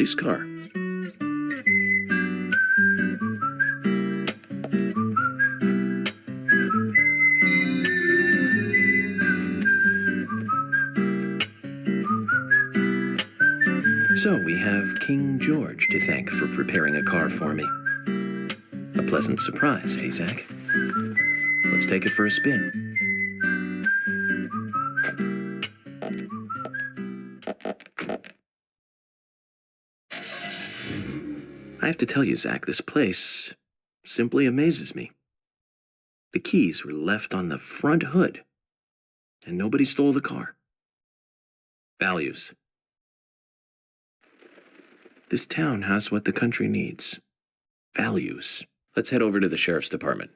police car. So we have King George to thank for preparing a car for me. A pleasant surprise, eh, Zach? Let's take it for a spin. I have to tell you, Zach, this place simply amazes me. The keys were left on the front hood, and nobody stole the car. Values. This town has what the country needs. Values. Let's head over to the sheriff's department.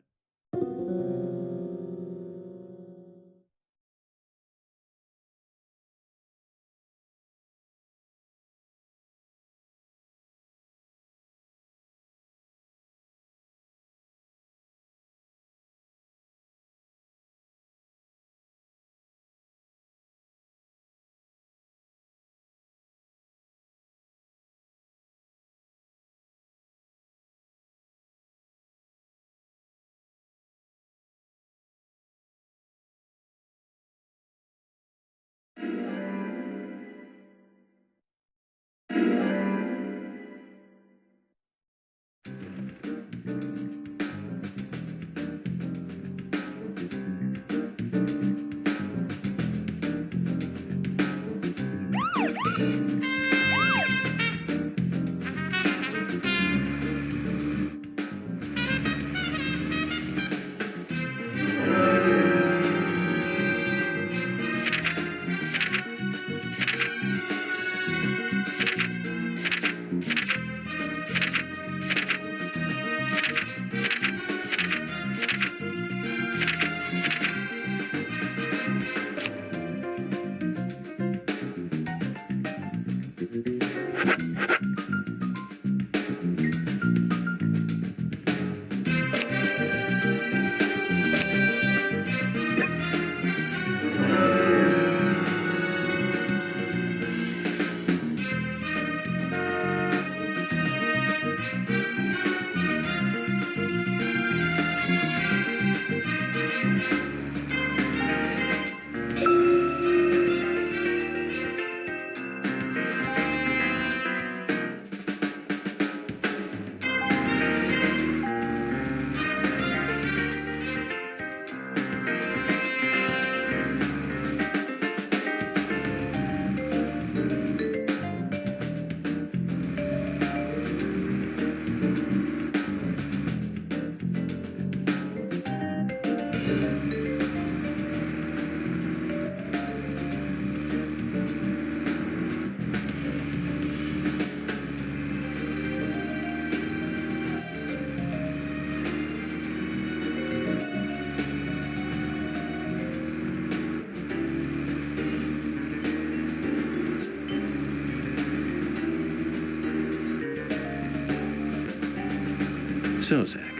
So, Zach,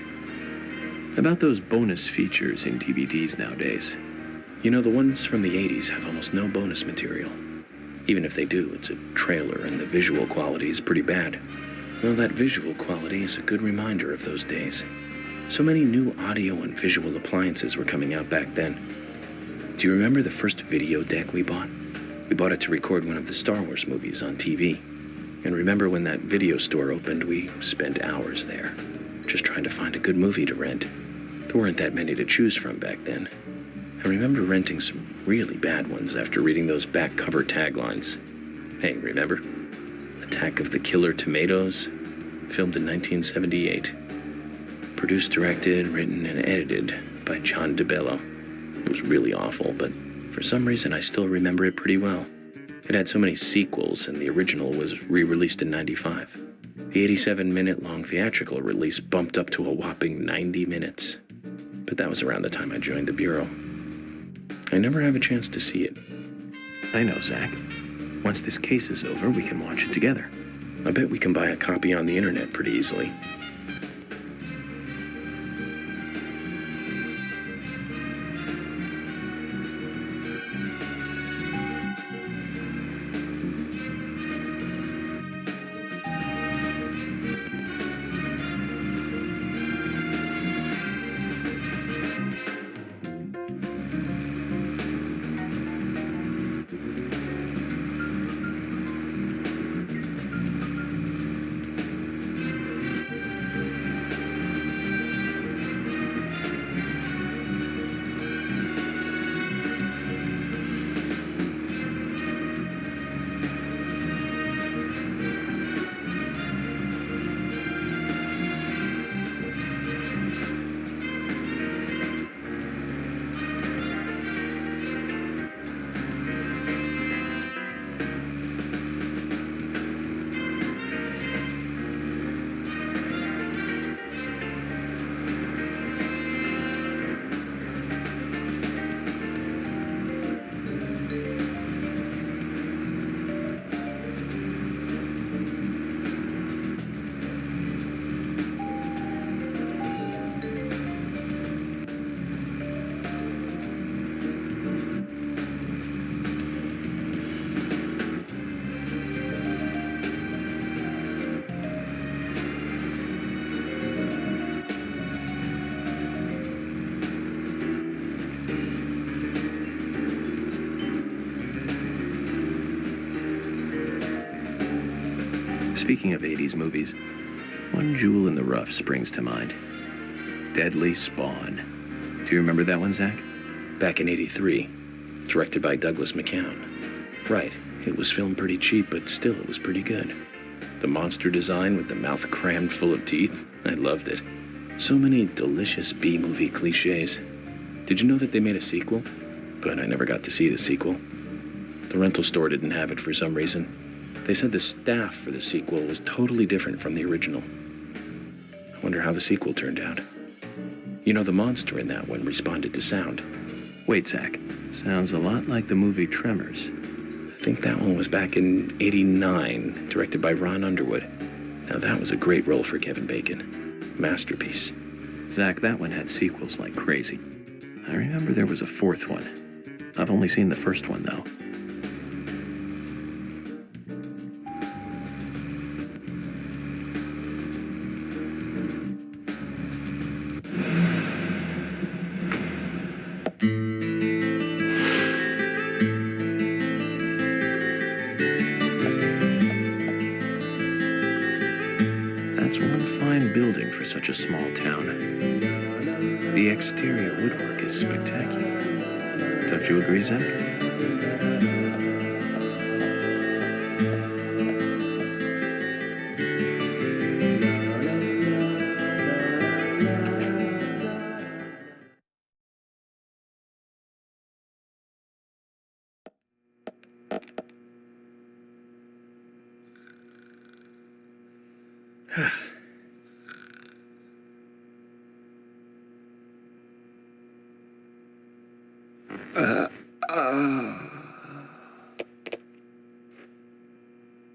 about those bonus features in DVDs nowadays. You know, the ones from the 80s have almost no bonus material. Even if they do, it's a trailer and the visual quality is pretty bad. Well, that visual quality is a good reminder of those days. So many new audio and visual appliances were coming out back then. Do you remember the first video deck we bought? We bought it to record one of the Star Wars movies on TV. And remember when that video store opened, we spent hours there, just trying to find a good movie to rent. There weren't that many to choose from back then. I remember renting some really bad ones after reading those back cover taglines. Hey, remember? Attack of the Killer Tomatoes, filmed in 1978. Produced, directed, written, and edited by John DeBello. It was really awful, but for some reason I still remember it pretty well. It had so many sequels, and the original was re-released in '95. The 87-minute-long theatrical release bumped up to a whopping 90 minutes. But that was around the time I joined the Bureau. I never have a chance to see it. I know, Zach. Once this case is over, we can watch it together. I bet we can buy a copy on the internet pretty easily. Speaking of 80s movies, one jewel in the rough springs to mind. Deadly Spawn. Do you remember that one, Zach? Back in '83, directed by Douglas McCown. Right, it was filmed pretty cheap, but still it was pretty good. The monster design with the mouth crammed full of teeth, I loved it. So many delicious B-movie cliches. Did you know that they made a sequel? But I never got to see the sequel. The rental store didn't have it for some reason. They said the staff for the sequel was totally different from the original. I wonder how the sequel turned out. You know, the monster in that one responded to sound. Wait, Zach. Sounds a lot like the movie Tremors. I think that one was back in '89, directed by Ron Underwood. Now that was a great role for Kevin Bacon. Masterpiece. Zach, that one had sequels like crazy. I remember there was a fourth one. I've only seen the first one, though. That's one fine building for such a small town. The exterior woodwork is spectacular. Don't you agree, Zach?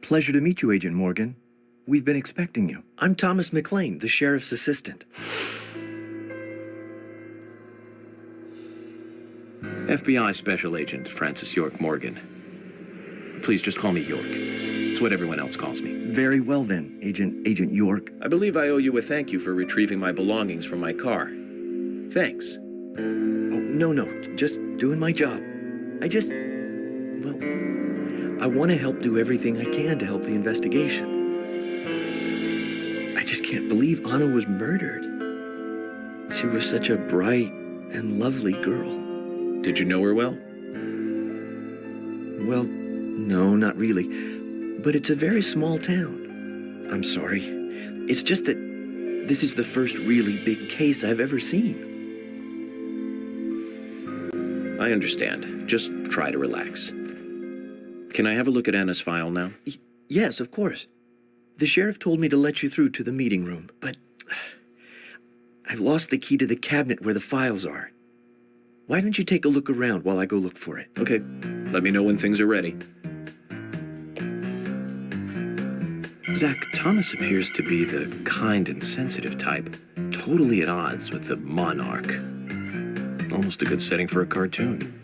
Pleasure to meet you, Agent Morgan. We've been expecting you. I'm Thomas McLean, the sheriff's assistant. FBI Special Agent Francis York Morgan. Please just call me York. It's what everyone else calls me. Very well then, Agent York. I believe I owe you a thank you for retrieving my belongings from my car. Thanks. Oh, no, just doing my job. I want to help do everything I can to help the investigation. I just can't believe Anna was murdered. She was such a bright and lovely girl. Did you know her well? Well, no, not really. But it's a very small town. I'm sorry. It's just that this is the first really big case I've ever seen. I understand. Just try to relax. Can I have a look at Anna's file now? Yes, of course. The sheriff told me to let you through to the meeting room, but I've lost the key to the cabinet where the files are. Why don't you take a look around while I go look for it? Okay. Let me know when things are ready. Zach, Thomas appears to be the kind and sensitive type, totally at odds with the monarch. Almost a good setting for a cartoon.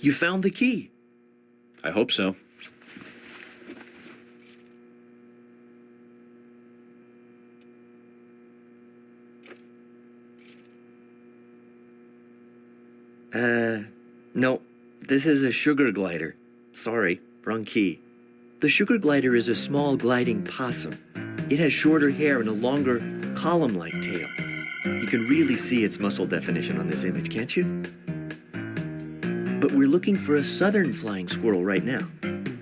You found the key. I hope so. No. This is a sugar glider. Sorry, wrong key. The sugar glider is a small gliding possum. It has shorter hair and a longer, column-like tail. You can really see its muscle definition on this image, can't you? But we're looking for a southern flying squirrel right now.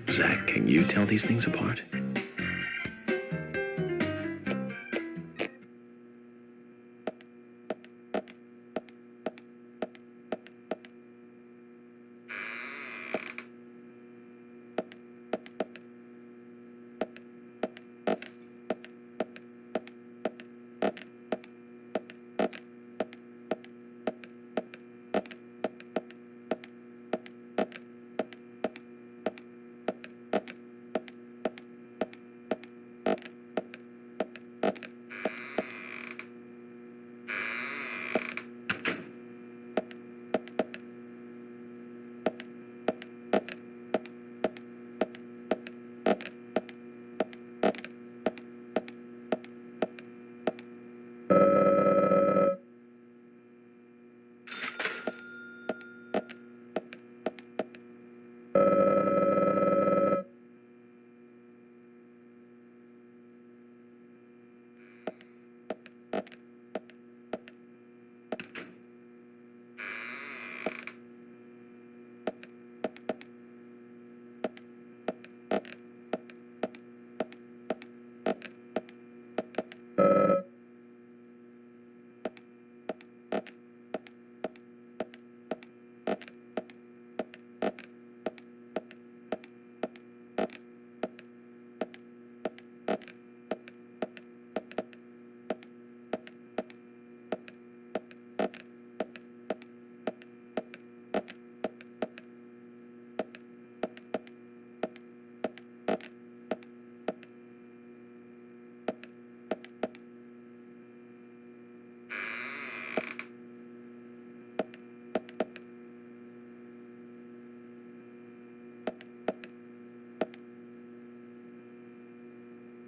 Zach, can you tell these things apart?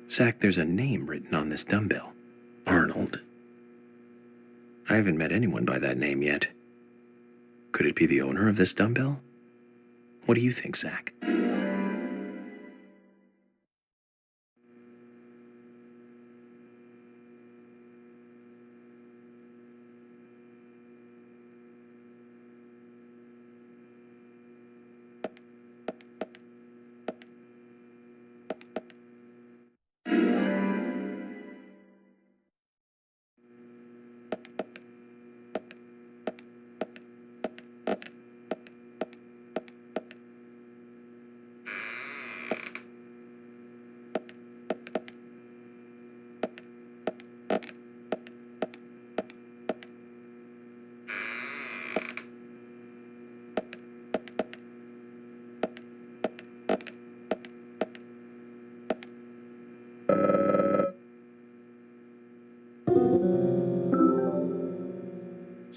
Zach, there's a name written on this dumbbell. Arnold. I haven't met anyone by that name yet. Could it be the owner of this dumbbell? What do you think, Zach?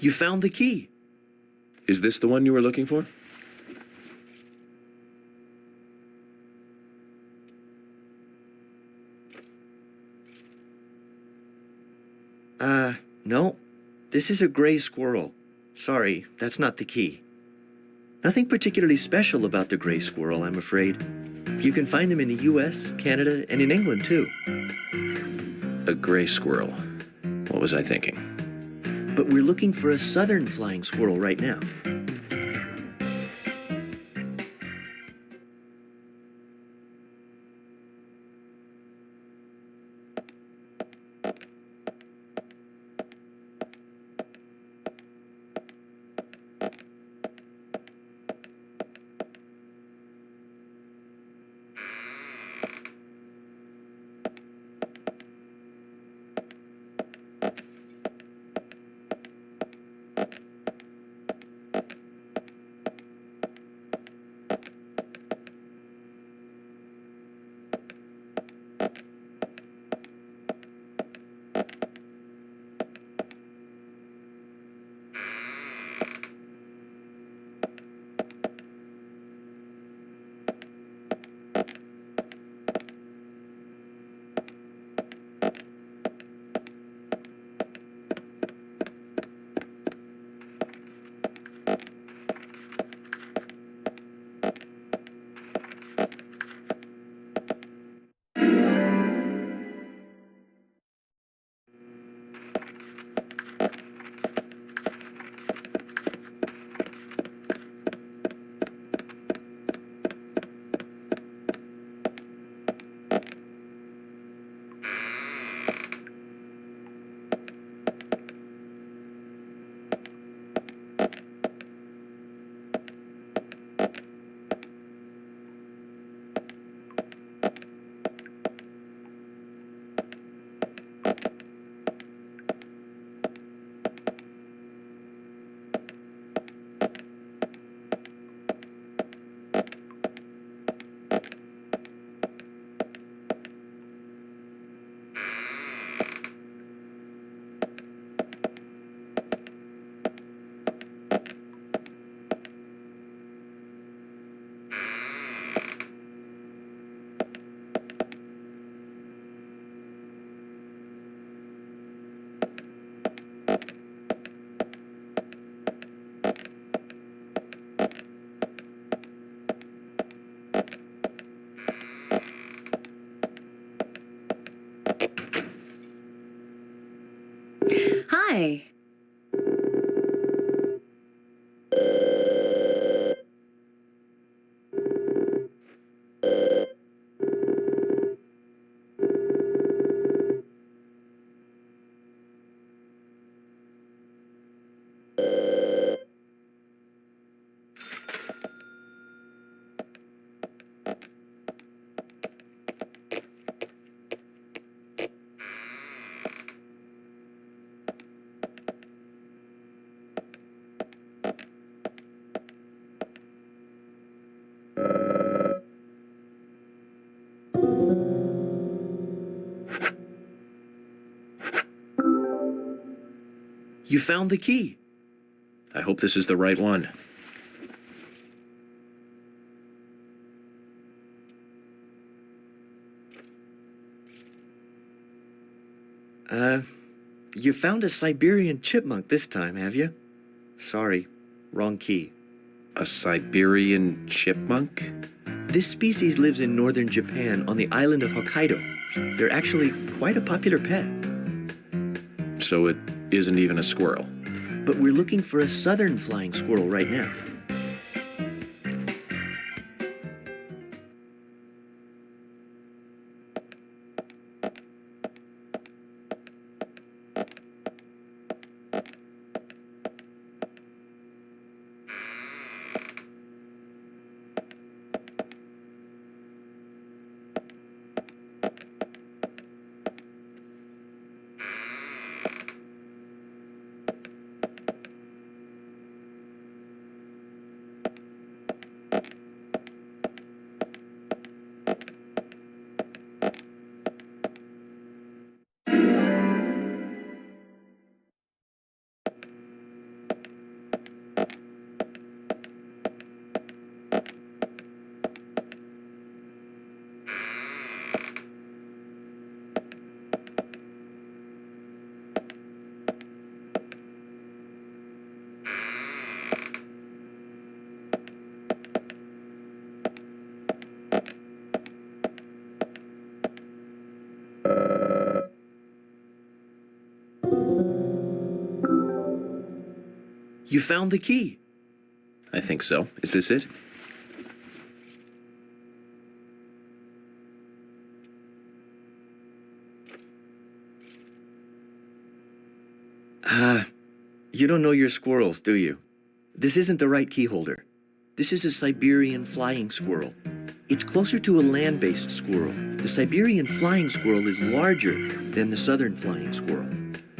You found the key. Is this the one you were looking for? No. This is a gray squirrel. Sorry, that's not the key. Nothing particularly special about the gray squirrel, I'm afraid. You can find them in the US, Canada, and in England, too. A gray squirrel. What was I thinking? But we're looking for a southern flying squirrel right now. Hi. You found the key. I hope this is the right one. You found a Siberian chipmunk this time, have you? Sorry, wrong key. A Siberian chipmunk? This species lives in northern Japan on the island of Hokkaido. They're actually quite a popular pet. So it isn't even a squirrel. But we're looking for a southern flying squirrel right now. You found the key. I think so. Is this it? You don't know your squirrels, do you? This isn't the right key holder. This is a Siberian flying squirrel. It's closer to a land-based squirrel. The Siberian flying squirrel is larger than the southern flying squirrel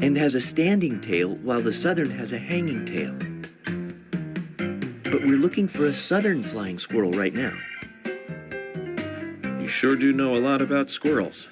and has a standing tail while the southern has a hanging tail. But we're looking for a southern flying squirrel right now. You sure do know a lot about squirrels.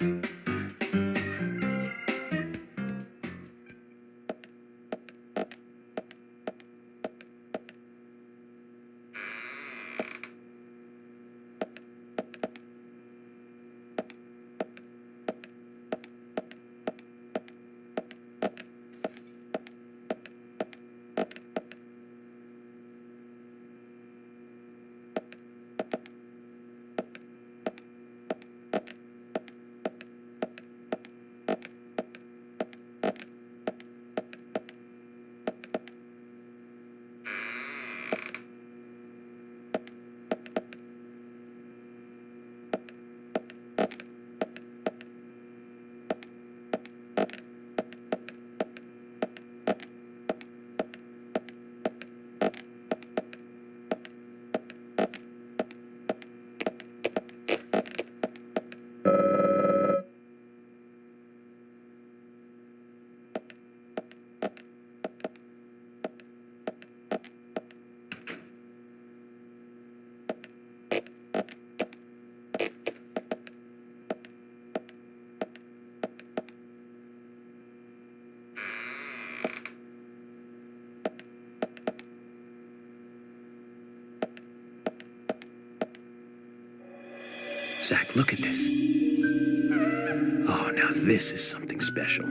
Zach, look at this. Oh, now this is something special.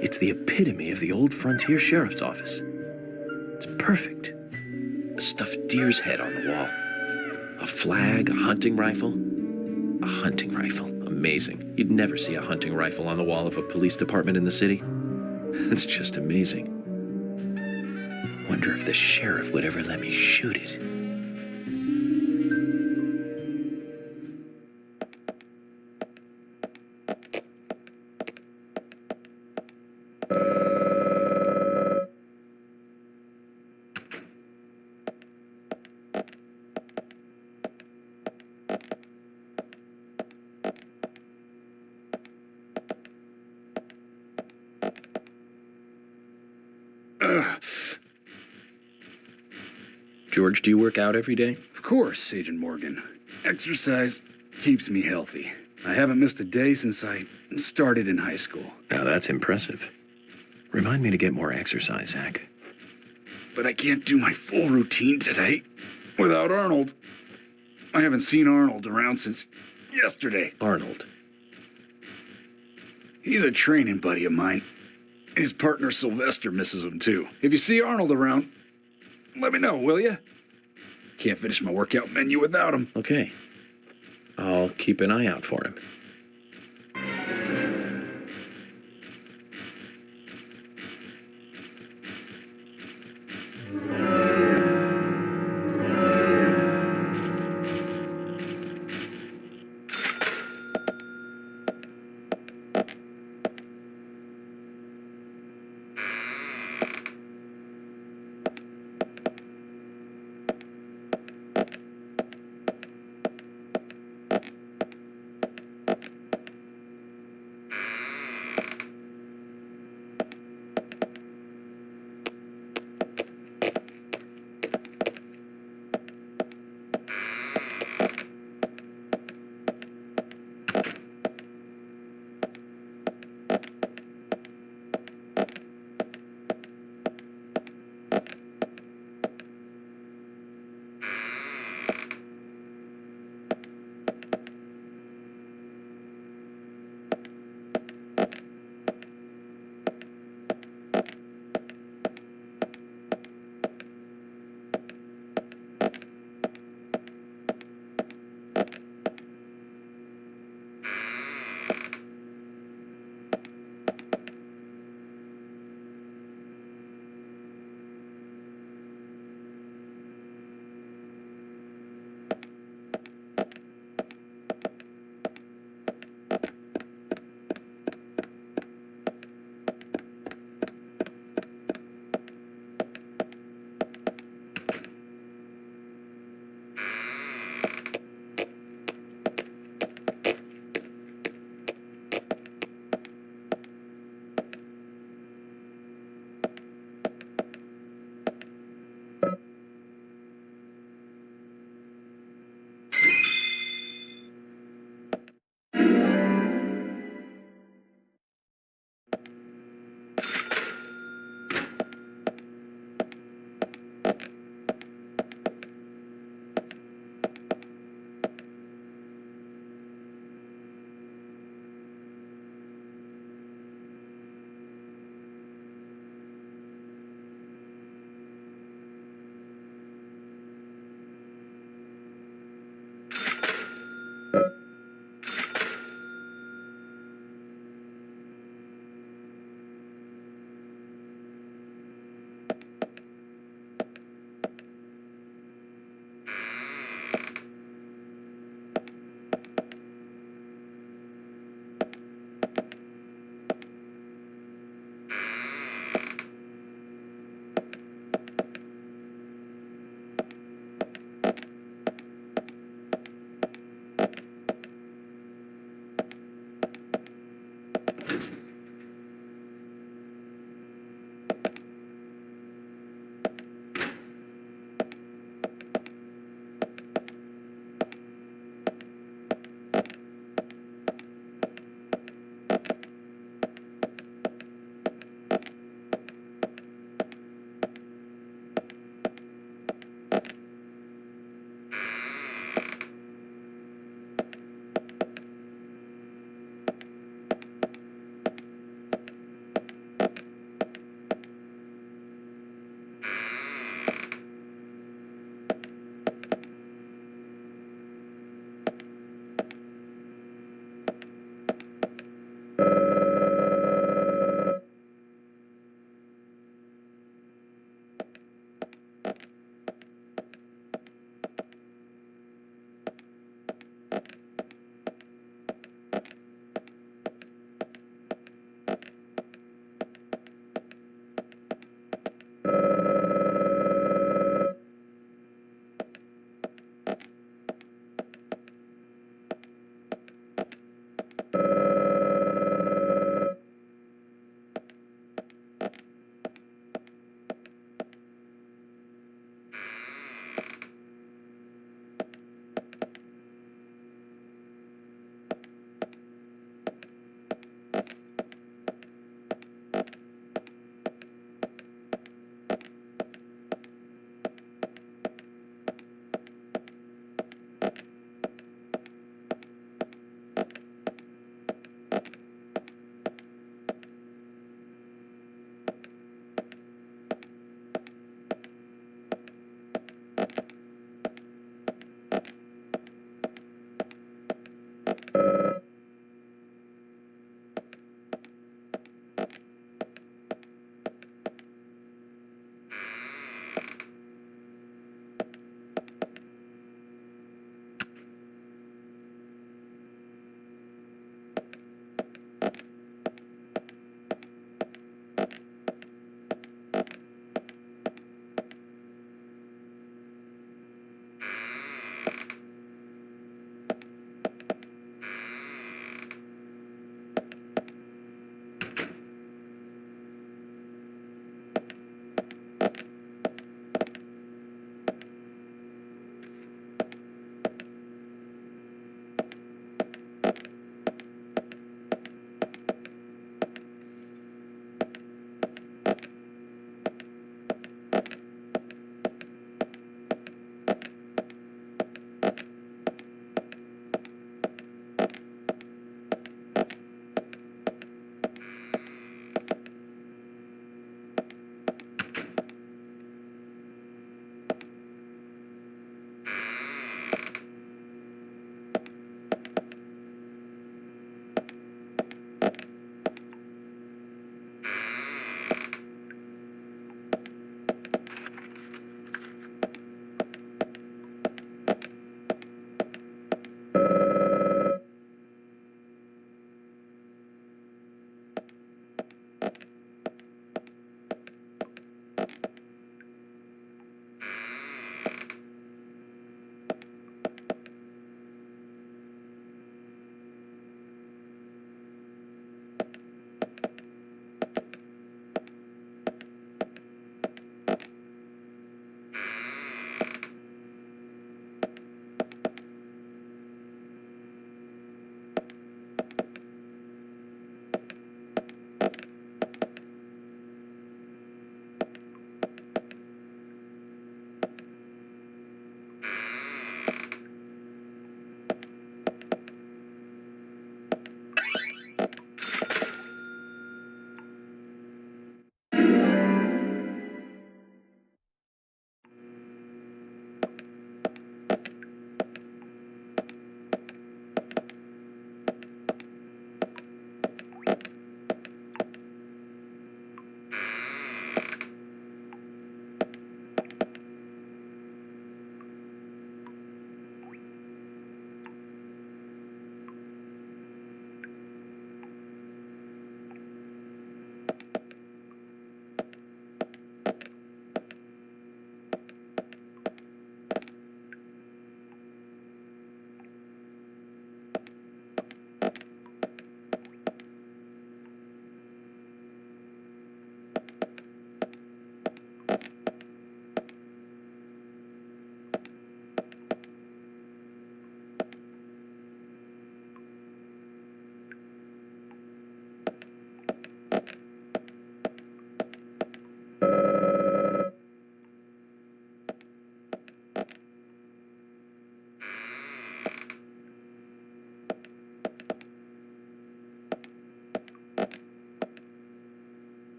It's the epitome of the old frontier sheriff's office. It's perfect. A stuffed deer's head on the wall. A flag, a hunting rifle. A hunting rifle. Amazing. You'd never see a hunting rifle on the wall of a police department in the city. That's just amazing. Wonder if the sheriff would ever let me shoot it. George, do you work out every day? Of course, Agent Morgan. Exercise keeps me healthy. I haven't missed a day since I started in high school. Now that's impressive. Remind me to get more exercise, Zach. But I can't do my full routine today without Arnold. I haven't seen Arnold around since yesterday. Arnold. He's a training buddy of mine. His partner Sylvester misses him too. If you see Arnold around, let me know, will you? Can't finish my workout menu without him. Okay. I'll keep an eye out for him.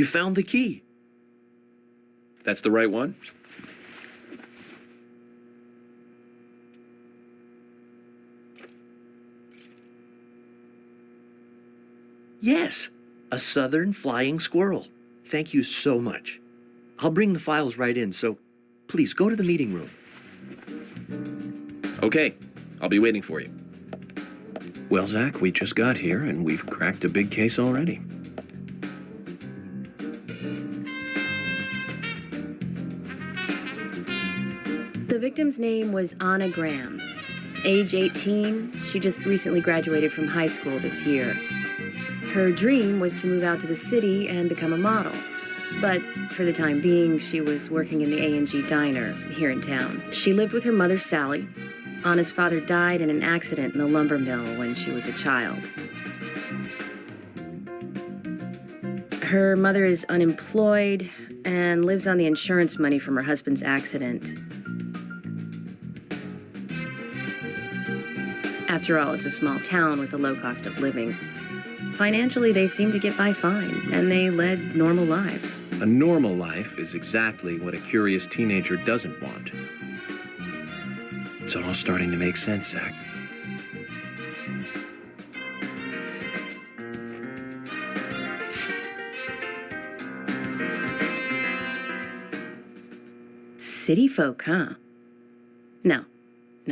You found the key. That's the right one? Yes, a southern flying squirrel. Thank you so much. I'll bring the files right in, so please go to the meeting room. Okay, I'll be waiting for you. Well, Zach, we just got here and we've cracked a big case already. The victim's name was Anna Graham. Age 18, she just recently graduated from high school this year. Her dream was to move out to the city and become a model. But for the time being, she was working in the A&G diner here in town. She lived with her mother, Sally. Anna's father died in an accident in the lumber mill when she was a child. Her mother is unemployed and lives on the insurance money from her husband's accident. After all, it's a small town with a low cost of living. Financially, they seem to get by fine, and they led normal lives. A normal life is exactly what a curious teenager doesn't want. It's all starting to make sense, Zach. City folk, huh? No,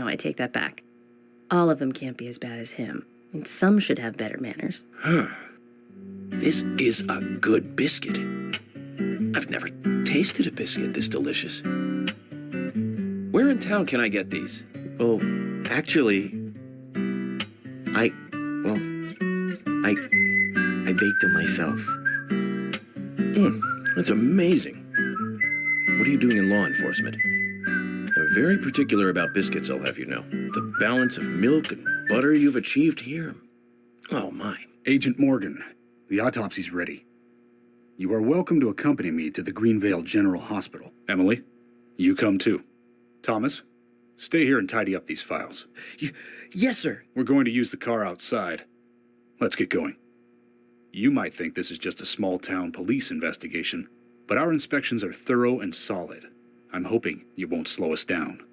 I take that back. All of them can't be as bad as him. And some should have better manners. This is a good biscuit. I've never tasted a biscuit this delicious. Where in town can I get these? Oh, actually, I baked them myself. That's amazing. What are you doing in law enforcement? I'm very particular about biscuits, I'll have you know. The balance of milk and butter you've achieved here. Oh, my. Agent Morgan, the autopsy's ready. You are welcome to accompany me to the Greenvale General Hospital. Emily, you come too. Thomas, stay here and tidy up these files. Yes, sir. We're going to use the car outside. Let's get going. You might think this is just a small-town police investigation, but our inspections are thorough and solid. I'm hoping you won't slow us down.